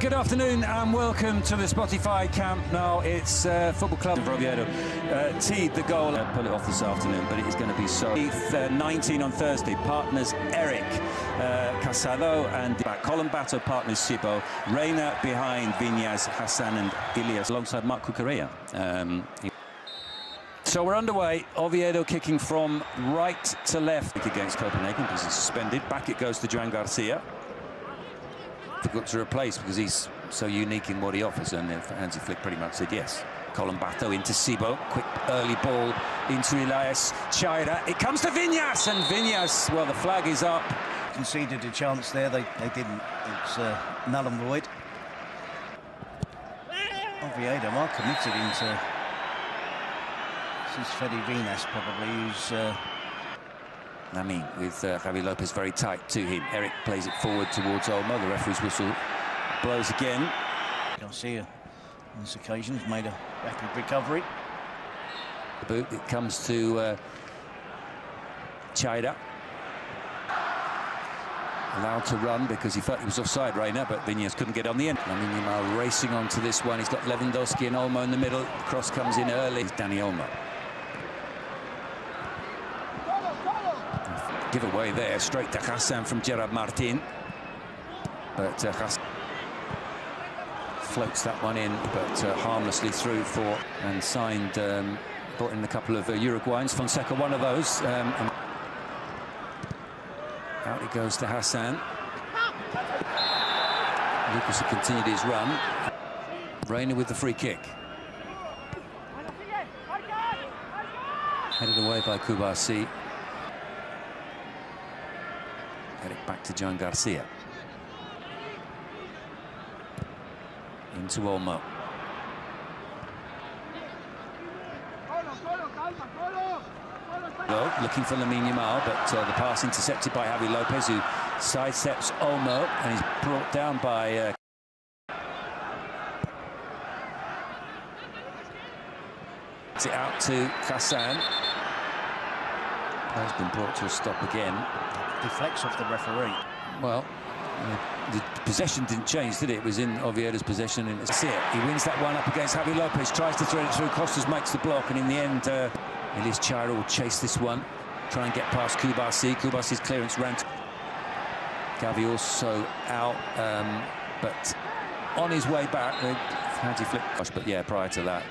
Good afternoon and welcome to the Spotify camp. Now it's Football Club of Oviedo. Teed the goal. Pull it off this afternoon, but it is going to be so. 19 on Thursday. Partners Eric Casado and Colin Batto, partners Sibo. Reina behind Viñas, Hassan and Ilias alongside Marc Cucurella. So we're underway. Oviedo kicking from right to left against Copenhagen because he's suspended. Back it goes to Joan Garcia. Difficult to replace because he's so unique in what he offers, and Hansi Flick pretty much said yes. Colin Batto into Sibo, quick early ball into Elias Chaira. It comes to Viñas, and Viñas, well, the flag is up. Conceded a chance there, they didn't. It's null and void. Oviedo are committed into... This is Freddy Viñas probably, who's... with Javi Lopez very tight to him. Eric plays it forward towards Olmo. The referee's whistle blows again. Garcia, on this occasion, has made a rapid recovery. The boot, it comes to Chaira. Allowed to run because he felt he was offside, Reina, but Viñas couldn't get on the end. Yamal racing onto this one. He's got Lewandowski and Olmo in the middle. The cross comes in early. It's Dani Olmo. Give away there, straight to Hassan from Gerard Martin. But Hassan floats that one in, but harmlessly through for and signed, brought in a couple of Uruguayans. Fonseca, one of those. Out it goes to Hassan. Lucas had continued his run. Reina with the free kick. Headed away by Kubasi. It back to Joan Garcia. Into Olmo. Looking for Yamal, but the pass intercepted by Javi Lopez, who sidesteps Olmo, and he's brought down by... It's it out to Hassan. Has been brought to a stop again. Deflects off the referee. Well, the possession didn't change, did it? It was in Oviedo's possession, and it's it. He wins that one up against Javi Lopez, tries to thread it through. Costas makes the block, and in the end, Elias Chaira will chase this one, try and get past Kubasi. Kubasi's clearance ran. Gavi also out, but on his way back, Hansi Flick. But yeah, prior to that,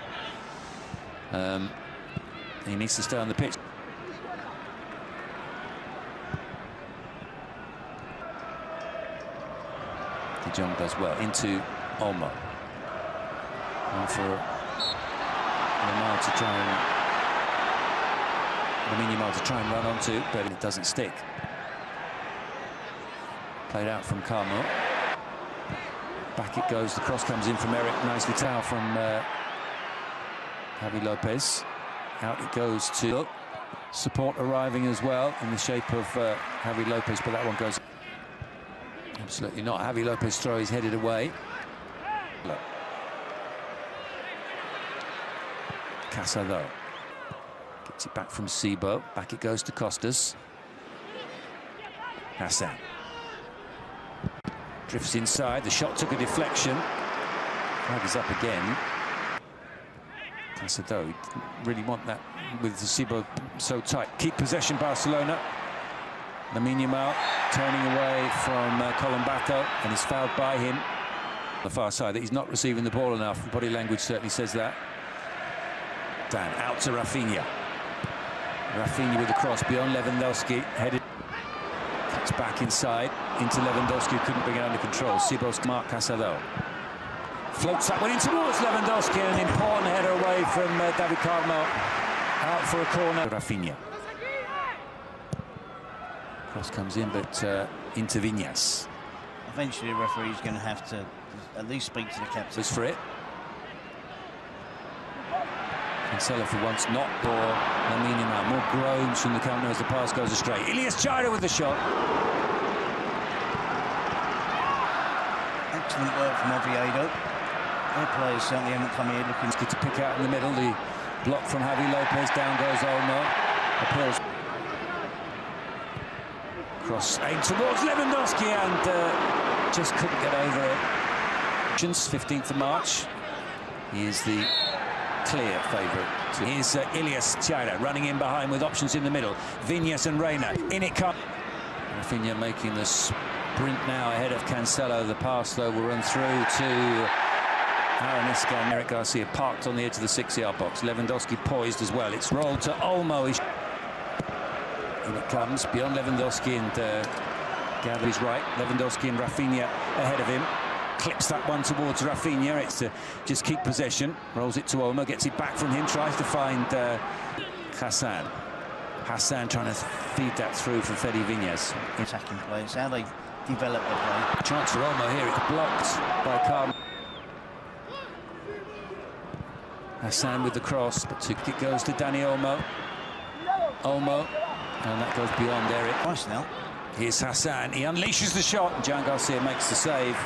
he needs to stay on the pitch. De Jong does well into Olmo. And for Yamal to try and run onto, but it doesn't stick. Played out from Carmo. Back it goes. The cross comes in from Eric. Nicely towel from Javi Lopez. Out it goes to support arriving as well in the shape of Javi Lopez, but that one goes. Absolutely not. Javi Lopez throw is headed away. Look. Casado gets it back from Sibo. Back it goes to Costas. Hassan drifts inside. The shot took a deflection. Flag is up again. Casado, he didn't really want that with the Sibo so tight. Keep possession, Barcelona. Yamal turning away from Colin Batto, and is fouled by him. On the far side, that he's not receiving the ball enough. Body language certainly says that. Dan out to Rafinha. Rafinha with the cross beyond Lewandowski, headed. Cuts back inside into Lewandowski, who couldn't bring it under control. Sibo's Marc Casado. Floats that one in towards Lewandowski, and an important header away from David Carmo. Out for a corner. Rafinha. Cross comes in, but into Viñas. Eventually, the referee's going to have to at least speak to the captain. Was for it. Cancelo for once, not for Yamal. More groans from the camera as the pass goes astray. Elias Chaira with the shot. Excellent work from Oviedo. Their players certainly haven't come here looking good to pick out in the middle. The block from Javi Lopez, down goes Olmo. Appeals. Cross aimed towards Lewandowski, and just couldn't get over it. 15th of March. He is the clear favourite. Here's Ilias Chaira running in behind with options in the middle. Viñas and Reina. In it comes. Rafinha making the sprint now ahead of Cancelo. The pass, though, will run through to Aranesca and Eric Garcia parked on the edge of the 6-yard box. Lewandowski poised as well. It's rolled to Olmo. In it comes beyond Lewandowski and Gavi's right. Lewandowski and Rafinha ahead of him. Clips that one towards Rafinha. It's to just keep possession. Rolls it to Olmo, gets it back from him, tries to find Hassan. Hassan trying to feed that through for Freddy Viñas. Attacking players, how they develop their play. Chance for Olmo here. It's blocked by Carl. Hassan with the cross, but it goes to Dani Olmo. Olmo, and that goes beyond Eric. Nice now. Here's Hassan. He unleashes the shot. Jan Garcia makes the save.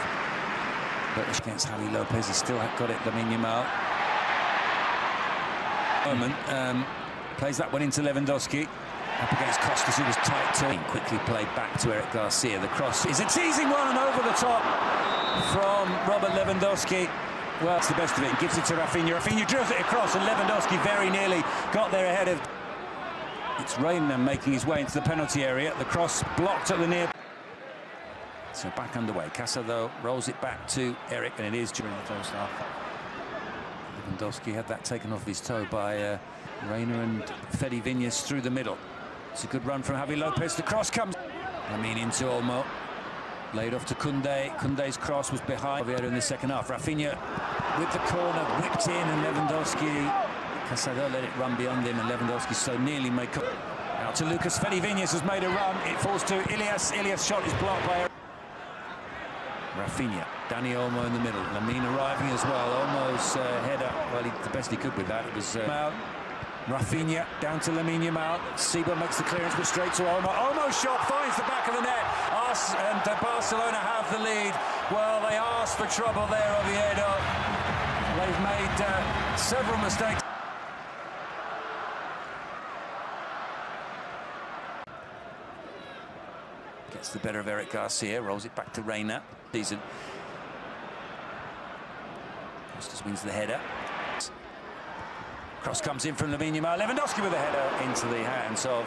But against Javi Lopez, he's still got it. Lamine Yamal. Plays that one into Lewandowski. Up against Costas, who was tight too. Quickly played back to Eric Garcia. The cross is a teasing one and over the top from Robert Lewandowski. Well, it's the best of it. He gives it to Rafinha. Rafinha drills it across, and Lewandowski very nearly got there ahead of. It's Reina making his way into the penalty area. The cross blocked at the near. So back underway. Casa, though, rolls it back to Eric, and it is during the first half. Lewandowski had that taken off his toe by Reina and Freddy Viñas through the middle. It's a good run from Javi Lopez. The cross comes. Into Olmo. Laid off to Koundé. Koundé's cross was behind Oviedo in the second half. Rafinha with the corner, whipped in, and Lewandowski. Casado let it run beyond him, and Lewandowski so nearly made. Out to Lucas. Freddy Viñas has made a run. It falls to Ilias. Ilias' shot is blocked by Rafinha. Dani Olmo in the middle. Lamine arriving as well. Olmo's header. Well, he did the best he could with that. It was Rafinha down to Lamine Yamal. Siba makes the clearance, but straight to Olmo. Olmo's shot finds the back of the net. And Barcelona have the lead. Well, they asked for trouble there, Oviedo. They've made several mistakes. Gets the better of Eric Garcia, rolls it back to Reina. Season. Costas wins the header. Cross comes in from Lamine Yamal. Lewandowski with a header into the hands of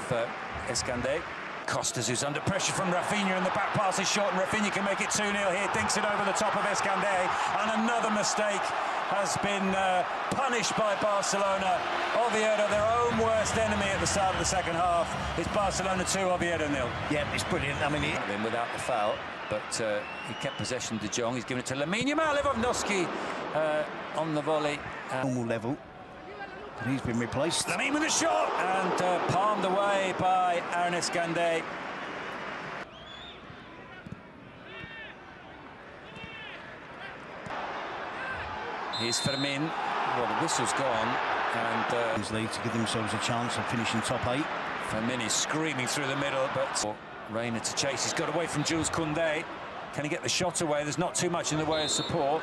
Escandé. Costas, who's under pressure from Rafinha, and the back pass is short, and Rafinha can make it 2-0 here. Dinks it over the top of Escandé, and another mistake has been punished by Barcelona. Oviedo, their own worst enemy at the start of the second half. It's Barcelona 2, Oviedo 0. Yeah, it's brilliant. I mean, without the foul, but he kept possession. De Jong. He's given it to Lamine Yamal. Lewandowski on the volley. Normal level. But he's been replaced. Lamine with a shot, and palmed away by Aranesca. Here's Fermin. Well, the whistle's gone, and his lead to give themselves a chance of finishing top 8. Fermin is screaming through the middle, but Reina to chase. He's got away from Jules Koundé. Can he get the shot away? There's not too much in the way of support.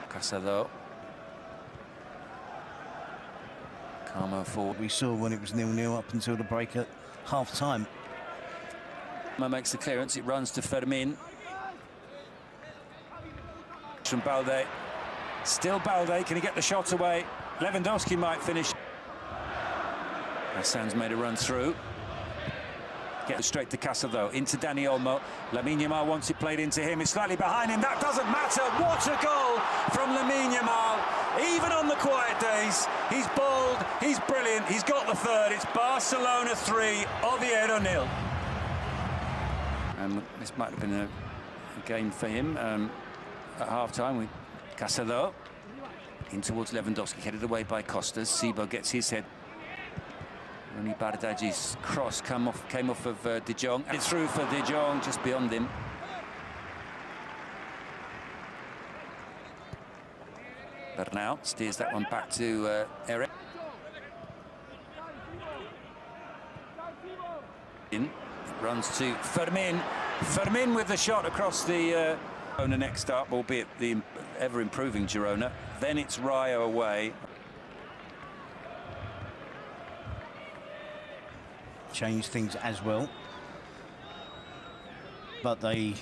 Casado. Carmo forward. We saw when it was 0-0 up until the break at half-time. Makes the clearance. It runs to Fermin. From Balde. Still Balde. Can he get the shot away? Lewandowski might finish. Hassan's made a run through. Get it straight to Casado. Into Dani Olmo. Lamine Yamal wants it played into him. It's slightly behind him. That doesn't matter. What a goal from Lamine Yamal. Even on the quiet days, he's bold, he's brilliant, he's got the third. It's Barcelona 3, Oviedo 0. This might have been a game for him at half-time with Casado. In towards Lewandowski, headed away by Costas. Sibo gets his head. Only Bardagi's cross came off of De Jong. It's through for De Jong, just beyond him. Bernal steers that one back to Eric. It runs to Fermin. Fermin with the shot across the Girona next up, albeit the ever-improving Girona. Then it's Rayo away. Changed things as well. But they